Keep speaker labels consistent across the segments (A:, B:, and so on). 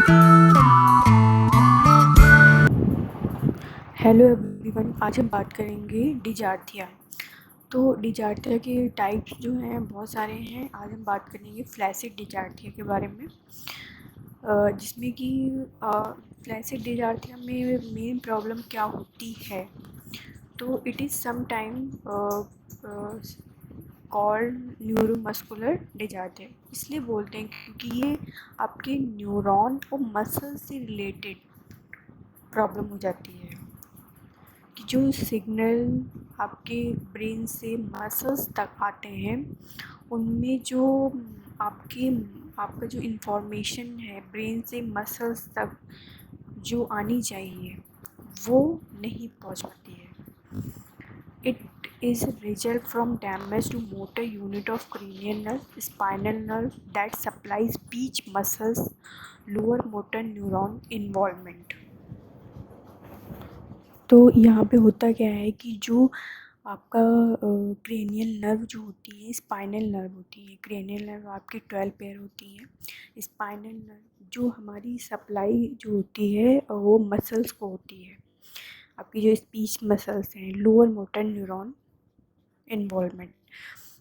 A: Hello everyone, आज हम बात करेंगे डिजार्थिया। तो डिजार्थिया के टाइप्स जो हैं बहुत सारे हैं। आज हम बात करेंगे फ्लैसिड डिजार्थिया के बारे में, जिसमें कि फ्लैसिड डिजार्थिया में मेन प्रॉब्लम क्या होती है। तो it is some time called neuromuscular dysarthria. इसलिए बोलते हैं क्योंकि ये आपके न्यूरॉन और मसल से रिलेटेड प्रॉब्लम हो जाती है कि जो सिग्नल आपके ब्रेन से मसल्स तक आते हैं, उनमें जो आपके आपका जो इन्फॉर्मेशन है ब्रेन से मसल्स तक जो आनी चाहिए वो नहीं पहुंच पाती है। It is result from damage to motor unit of cranial nerve, spinal nerve that supplies speech muscles, lower motor neuron involvement। तो यहाँ पे होता क्या है कि जो आपका क्रेनियल नर्व जो होती है, स्पाइनल नर्व होती है। क्रेनियल नर्व आपकी 12 पेयर होती है। स्पाइनल नर्व जो हमारी सप्लाई जो होती है वो मसल्स को होती है। आपकी जो स्पीच मसल्स हैं, लोअर मोटर न्यूरॉन इन्वॉल्वमेंट,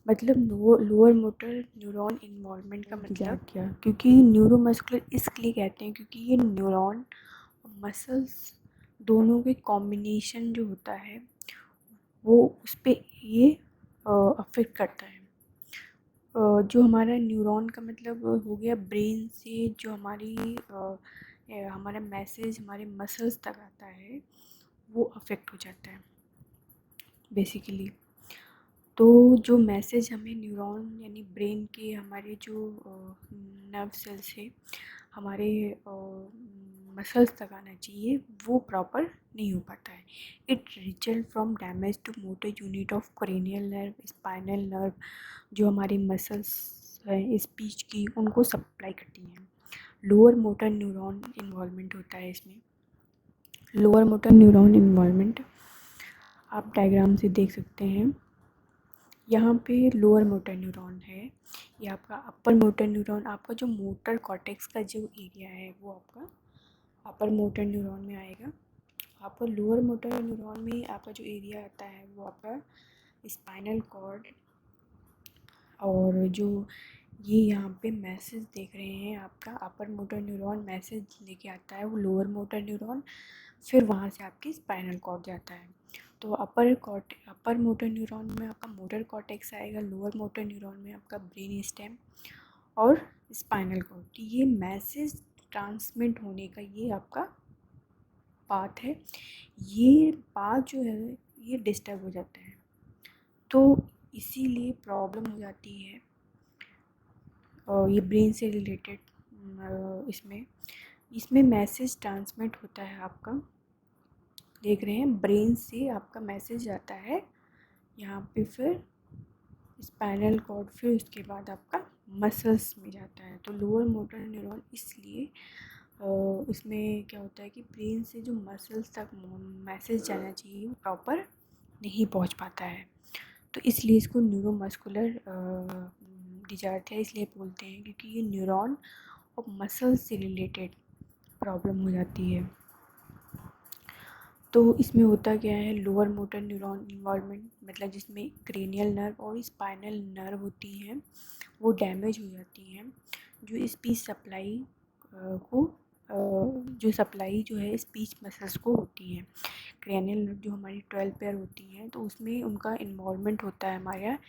A: मतलब लोअर मोटर न्यूरॉन इन्वॉल्वमेंट का मतलब क्या, क्योंकि न्यूरोमस्कुलर इसलिए कहते हैं क्योंकि ये न्यूरॉन और मसल्स दोनों के कॉम्बिनेशन जो होता है वो उस पर ये अफेक्ट करता है। जो हमारा न्यूरॉन का मतलब हो गया ब्रेन से जो हमारा मैसेज हमारे मसल्स तक आता है वो अफेक्ट हो जाता है बेसिकली। तो जो मैसेज हमें न्यूरॉन यानी ब्रेन के हमारे जो नर्व सेल्स है हमारे मसल्स तक आना चाहिए वो प्रॉपर नहीं हो पाता है। It result from damage to motor unit of cranial nerve, spinal nerve जो हमारी मसल्स हैं स्पीच की उनको सप्लाई करती हैं। लोअर मोटर न्यूरॉन इन्वॉल्वमेंट होता है इसमें। लोअर मोटर न्यूरॉन इन्वॉल्वमेंट आप डायग्राम से देख सकते हैं। यहाँ पे लोअर मोटर न्यूरॉन है, ये आपका अपर मोटर न्यूरॉन। आपका जो मोटर कॉर्टेक्स का जो एरिया है वो आपका अपर मोटर न्यूरॉन में आएगा। आपका लोअर मोटर न्यूरॉन में आपका जो एरिया आता है वो आपका स्पाइनल कॉर्ड। और जो ये यहाँ पे मैसेज देख रहे हैं आपका अपर मोटर न्यूरॉन मैसेज लेके आता है वो लोअर मोटर न्यूरॉन, फिर वहाँ से आपकी स्पाइनल कॉर्ड जाता है। तो अपर मोटर न्यूरॉन में आपका मोटर कॉर्टेक्स आएगा, लोअर मोटर न्यूरॉन में आपका ब्रेन स्टेम और स्पाइनल कॉर्ड। तो ये मैसेज ट्रांसमिट होने का ये आपका पाथ है। ये पाथ जो है ये डिस्टर्ब हो जाता है, तो इसीलिए प्रॉब्लम हो जाती है। और ये ब्रेन से रिलेटेड इसमें मैसेज ट्रांसमिट होता है आपका, देख रहे हैं ब्रेन से आपका मैसेज जाता है यहाँ पे, फिर स्पाइनल कॉर्ड, फिर उसके बाद आपका मसल्स में जाता है। तो लोअर मोटर न्यूरॉन इसलिए इसमें क्या होता है कि ब्रेन से जो मसल्स तक मैसेज जाना चाहिए वो प्रॉपर नहीं पहुंच पाता है। तो इसलिए इसको न्यूरोमस्कुलर डिजार्थिया इसलिए बोलते हैं क्योंकि ये न्यूरॉन और मसल्स से रिलेटेड प्रॉब्लम हो जाती है। तो इसमें होता क्या है, लोअर मोटर न्यूरॉन इन्वॉल्वमेंट मतलब जिसमें क्रेनियल नर्व और स्पाइनल नर्व होती हैं वो डैमेज हो जाती हैं। जो स्पीच सप्लाई को जो सप्लाई जो है स्पीच मसल्स को होती है। क्रेनियल नर्व जो हमारी 12 पेयर होती हैं तो उसमें उनका इन्वॉल्वमेंट होता है हमारे यहाँ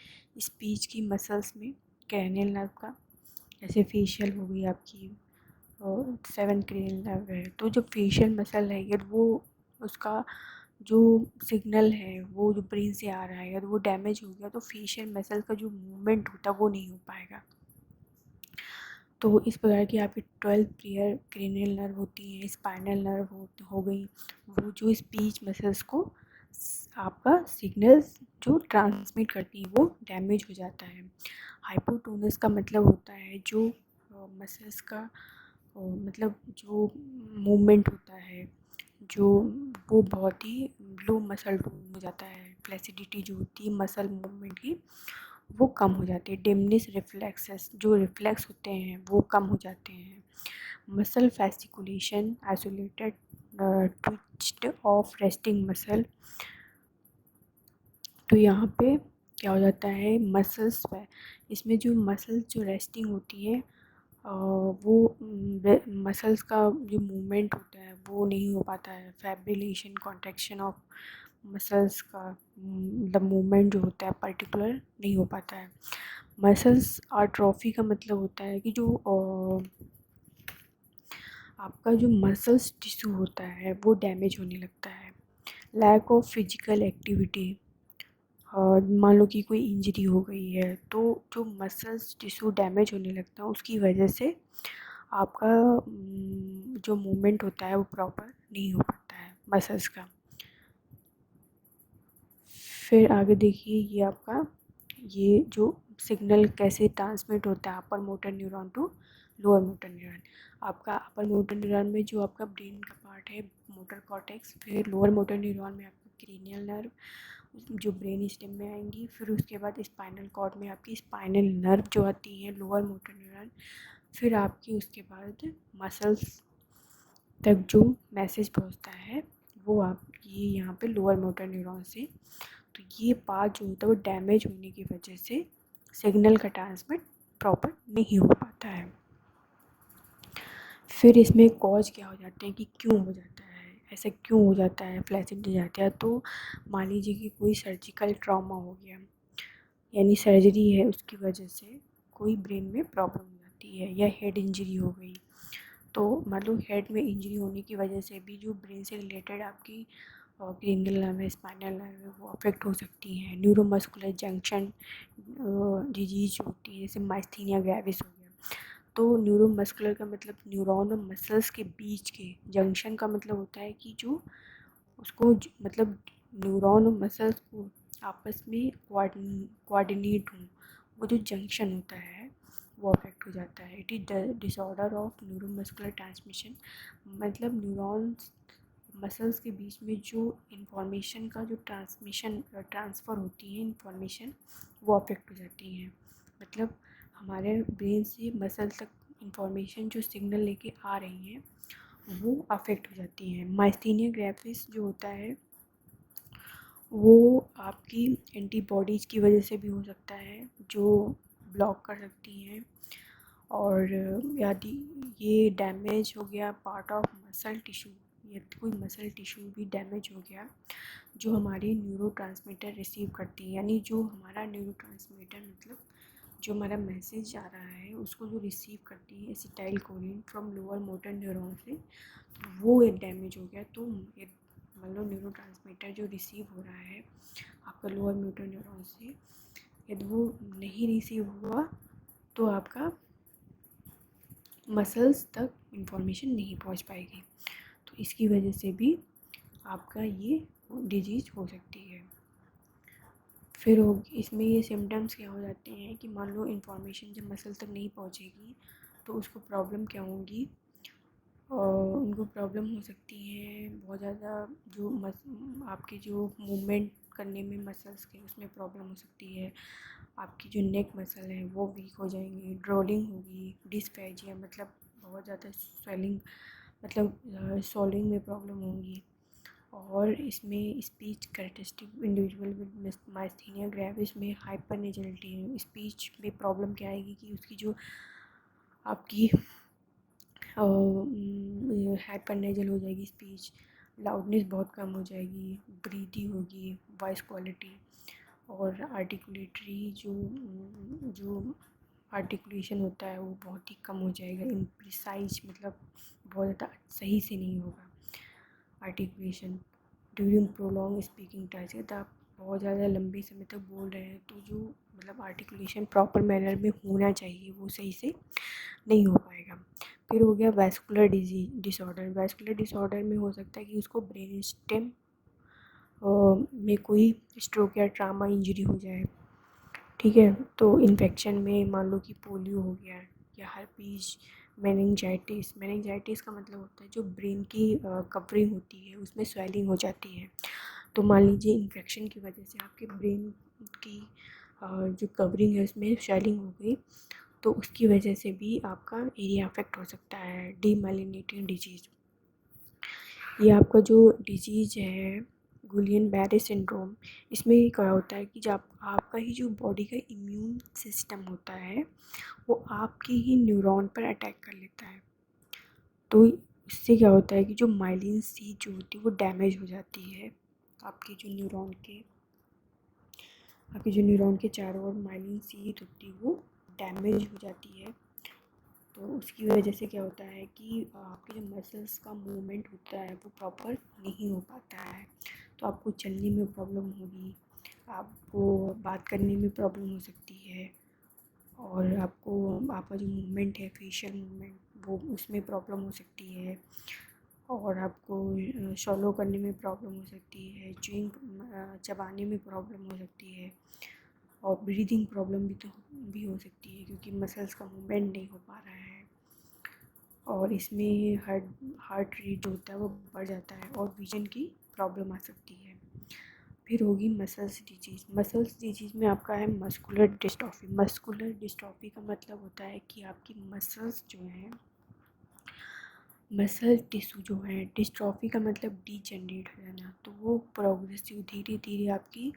A: स्पीच की मसल्स में। क्रेनियल नर्व का जैसे फेशियल हो गई आपकी और 7 क्रेनियल नर्व है, तो जो फेशियल मसल है अगर वो उसका जो सिग्नल है वो जो ब्रेन से आ रहा है अगर वो डैमेज हो गया तो फेशियल मसल का जो मूवमेंट होता है वो नहीं हो पाएगा। तो इस प्रकार की आपकी 12 पेयर क्रेनियल नर्व होती है, स्पाइनल नर्व हो गई, वो जो स्पीच मसल्स को आपका सिग्नल्स जो ट्रांसमिट करती है वो डैमेज हो जाता है। हाइपोटोनस का मतलब होता है जो मसल्स का मतलब जो मूवमेंट होता है जो वो बहुत ही लो मसल टोन हो जाता है। फ्लेसिडिटी जो होती है मसल मूवमेंट की वो कम हो जाती है। डिमनिश रिफ्लेक्सेस जो रिफ्लेक्स होते हैं वो कम हो जाते हैं। Muscle fasciculation, isolated twist of resting muscle. तो यहाँ पे क्या हो जाता है, मसल्स इसमें जो मसल्स जो रेस्टिंग होती है वो मसल्स का जो मूवमेंट होता है वो नहीं हो पाता है। फैब्रिलेशन, कॉन्ट्रैक्शन ऑफ मसल्स का मतलब मूवमेंट जो होता है पर्टिकुलर नहीं हो पाता है। मसल्स आट्रोफी का मतलब होता है कि जो आपका जो मसल्स टिश्यू होता है वो डैमेज होने लगता है। लैक ऑफ फिजिकल एक्टिविटी, मान लो कि कोई इंजरी हो गई है तो जो मसल्स टिश्यू डैमेज होने लगता है उसकी वजह से आपका जो मूवमेंट होता है वो प्रॉपर नहीं हो पाता है मसल्स का। फिर आगे देखिए ये आपका ये जो सिग्नल कैसे ट्रांसमिट होता है upper motor neuron to lower motor neuron. आपका अपर मोटर न्यूरॉन में जो आपका ब्रेन का पार्ट है मोटर कॉर्टेक्स, फिर लोअर मोटर न्यूरॉन में आपका क्रेनियल नर्व जो ब्रेन स्टेम में आएंगी, फिर उसके बाद स्पाइनल कॉर्ड में आपकी स्पाइनल नर्व जो आती है लोअर मोटर न्यूरॉन, फिर आपकी उसके बाद मसल्स तक जो मैसेज पहुंचता है वो आप ये यहाँ पे लोअर मोटर न्यूरॉन से। तो ये पार्ट जो होता है वो डैमेज होने की वजह से सिग्नल का ट्रांसमिट प्रॉपर नहीं हो पाता है। फिर इसमें कॉज क्या हो जाते हैं कि क्यों हो जाता है, ऐसा क्यों हो जाता है, फ्लैसिड हो जाता है। तो मान लीजिए कि कोई सर्जिकल ट्रॉमा हो गया यानी सर्जरी है उसकी वजह से कोई ब्रेन में प्रॉब्लम हो जाती है, या हेड इंजरी हो गई। तो मान लो हेड में इंजरी होने की वजह से भी जो ब्रेन से रिलेटेड आपकी क्रेनियल नर्व है, स्पाइनल नर्व है, वो अफेक्ट हो सकती हैं। न्यूरोमस्कुलर जंक्शन डिजीज होती है जैसे माइस्थीनिया ग्रेविस हो गया। तो न्यूरोमस्कुलर का मतलब न्यूरॉन और मसल्स के बीच के जंक्शन का मतलब होता है कि जो उसको मतलब न्यूरॉन और मसल्स को आपस में कोऑर्डिनेट हो, वो जो जंक्शन होता है वो अफेक्ट हो जाता है। It is disorder of neuromuscular transmission, मतलब न्यूरॉन्स मसल्स के बीच में जो इंफॉर्मेशन का जो ट्रांसफ़र होती है इंफॉर्मेशन वो अफेक्ट हो जाती हैं। मतलब हमारे ब्रेन से मसल तक इंफॉर्मेशन जो सिग्नल लेके आ रही हैं वो अफेक्ट हो जाती हैं। माइस्थीनिया ग्रेविस जो होता है वो आपकी एंटीबॉडीज़ की वजह से भी हो सकता है जो ब्लॉक कर सकती हैं। और यदि ये डैमेज हो गया पार्ट ऑफ मसल टिश्यू, यदि कोई मसल टिश्यू भी डैमेज हो गया जो हमारी न्यूरोट्रांसमीटर रिसीव करती है, यानी जो हमारा न्यूरोट्रांसमीटर मतलब जो हमारा मैसेज आ रहा है उसको जो रिसीव करती है acetyl choline from lower motor neuron से, वो एक डैमेज हो गया तो मतलब न्यूरोट्रांसमीटर जो रिसीव हो रहा है आपका लोअर मोटर न्यूरॉन से, यदि वो नहीं रिसीव हुआ तो आपका मसल्स तक इंफॉर्मेशन नहीं पहुंच पाएगी। तो इसकी वजह से भी आपका ये डिजीज़ हो सकती है। फिर हो इसमें ये सिम्टम्स क्या हो जाते हैं कि मान लो इंफॉर्मेशन जब मसल तक नहीं पहुंचेगी तो उसको प्रॉब्लम क्या होंगी, और उनको प्रॉब्लम हो सकती है बहुत ज़्यादा जो आपके जो मूवमेंट करने में मसल्स के उसमें प्रॉब्लम हो सकती है। आपकी जो नेक मसल है वो वीक हो जाएंगी, ड्रोलिंग होगी, डिस्फेजिया मतलब बहुत ज़्यादा स्वेलिंग मतलब सॉलिंग में प्रॉब्लम होगी। और इसमें speech characteristic individual with myasthenia gravis में हाइपर नेजलिटी, स्पीच में प्रॉब्लम क्या आएगी कि उसकी जो आपकी हाइपर नेजल हो जाएगी स्पीच, लाउडनेस बहुत कम हो जाएगी, ब्रीदी होगी, वॉइस क्वालिटी, और आर्टिकुलेटरी जो आर्टिकुलेशन होता है वो बहुत ही कम हो जाएगा, इम्प्रिसाइज मतलब बहुत ज़्यादा सही से नहीं होगा articulation. During prolong speaking time, यदि आप बहुत ज़्यादा लंबे समय तक बोल रहे हैं तो जो मतलब आर्टिकुलेशन प्रॉपर मैनर में होना चाहिए वो सही से नहीं हो पाएगा। फिर हो गया वैस्कुलर डिसऑर्डर। वैस्कुलर डिसऑर्डर में हो सकता है कि उसको ब्रेन स्टेम में कोई स्ट्रोक या ट्रामा इंजरी हो जाए, ठीक है। तो इन्फेक्शन में मान लो कि पोलियो हो गया या हर्पीज, मेनिंजाइटिस का मतलब होता है जो ब्रेन की कवरिंग होती है उसमें स्वेलिंग हो जाती है। तो मान लीजिए इन्फेक्शन की वजह से आपके ब्रेन की जो कवरिंग है उसमें स्वेलिंग हो गई तो उसकी वजह से भी आपका एरिया अफेक्ट हो सकता है। डीमाइलिनेटिंग डिजीज़, ये आपका जो डिजीज़ है गुलियन बैरे सिंड्रोम, इसमें क्या होता है कि जब आपका ही जो बॉडी का इम्यून सिस्टम होता है वो आपके ही न्यूरॉन पर अटैक कर लेता है। तो इससे क्या होता है कि जो माइलिन सीट जो होती है वो डैमेज हो जाती है। आपके जो न्यूरॉन के चारों ओर माइलिन सीट होती है वो डैमेज हो जाती है। तो उसकी वजह से क्या होता है कि आपके जो मसल्स का मूवमेंट होता है वो प्रॉपर नहीं हो पाता है। तो आपको चलने में प्रॉब्लम होगी, आपको बात करने में प्रॉब्लम हो सकती है, और आपका जो मूवमेंट है फेशियल मूवमेंट वो उसमें प्रॉब्लम हो सकती है, और आपको शॉलो करने में प्रॉब्लम हो सकती है, चबाने में प्रॉब्लम हो सकती है, और ब्रीदिंग प्रॉब्लम भी हो सकती है क्योंकि मसल्स का मूवमेंट नहीं हो पा रहा है। और इसमें हार्ट रेट जो होता है वो बढ़ जाता है और विजन की प्रॉब्लम आ सकती है। फिर होगी मसल्स डिजीज़। मसल्स डिजीज़ में आपका है मस्कुलर डिस्ट्रॉफी। मस्कुलर डिस्ट्रॉफी का मतलब होता है कि आपकी मसल्स जो हैं, मसल टिश्यू जो है, डिस्ट्रॉफी का मतलब डीजनरेट हो जाना, तो वो प्रोग्रेसिव धीरे धीरे आपकी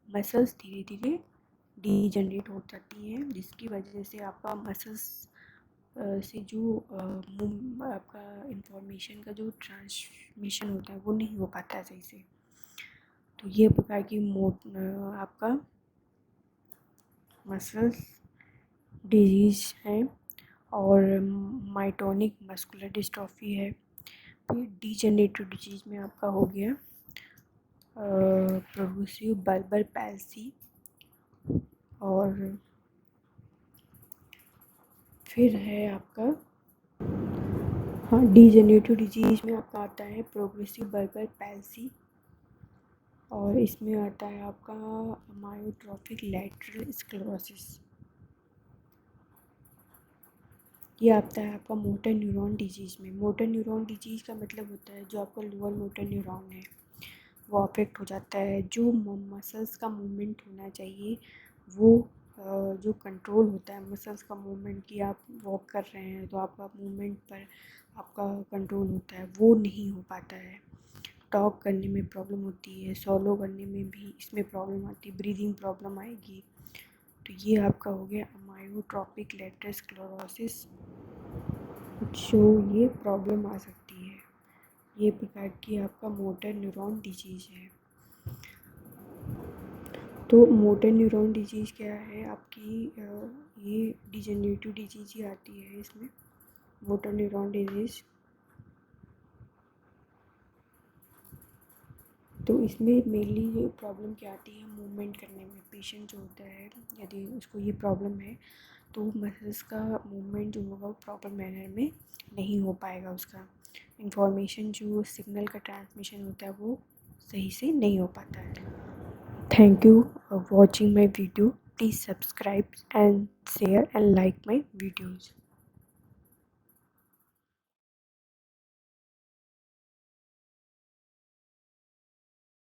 A: मसल्स धीरे धीरे डीजनरेट हो जाती हैं, जिसकी वजह से आपका मसल्स से जो आपका इंफॉर्मेशन का जो ट्रांसमिशन होता है वो नहीं हो पाता है सही से। तो ये प्रकार की आपका मसल्स डिजीज़ है। और माइटोनिक मस्कुलर डिस्ट्रॉफी है। फिर डीजनरेटिव डिजीज़ में आपका हो गया प्रोग्रेसिव बल्बर पैल्सी। और फिर है आपका, हाँ, डीजनरेटिव डिजीज़ में आपका आता है प्रोग्रेसिव बल्बर पैल्सी, और इसमें आता है आपका मायोट्रोफिक लैटरल स्क्लेरोसिस। ये आता है आपका मोटर न्यूरॉन डिजीज़ में। मोटर न्यूरॉन डिजीज़ का मतलब होता है जो आपका लोअर मोटर न्यूरॉन है वो अफेक्ट हो जाता है। जो मसल्स का मूवमेंट होना चाहिए वो जो कंट्रोल होता है मसल्स का मूवमेंट, कि आप वॉक कर रहे हैं तो आपका मूवमेंट पर आपका कंट्रोल होता है, वो नहीं हो पाता है। टॉक करने में प्रॉब्लम होती है, सॉलो करने में भी इसमें प्रॉब्लम आती है, ब्रीदिंग प्रॉब्लम आएगी। तो ये आपका हो गया अमायोट्रोपिक लेटरल स्क्लेरोसिस, जो ये प्रॉब्लम आ सकती है। ये प्रकार की आपका मोटर न्यूरॉन डिजीज़ है। तो मोटर न्यूरॉन डिजीज़ क्या है आपकी, ये डिजेनरेटिव डिजीज़ ही आती है इसमें, मोटर न्यूरॉन डिजीज़। तो इसमें मेनली जो प्रॉब्लम क्या आती है मूवमेंट करने में। पेशेंट जो होता है यदि उसको ये प्रॉब्लम है तो मसल्स का मूवमेंट जो होगा वो प्रॉपर मैनर में नहीं हो पाएगा, उसका इंफॉर्मेशन जो सिग्नल का ट्रांसमिशन होता है वो सही से नहीं हो पाता है। Thank you for watching my video. Please subscribe and share and like my videos.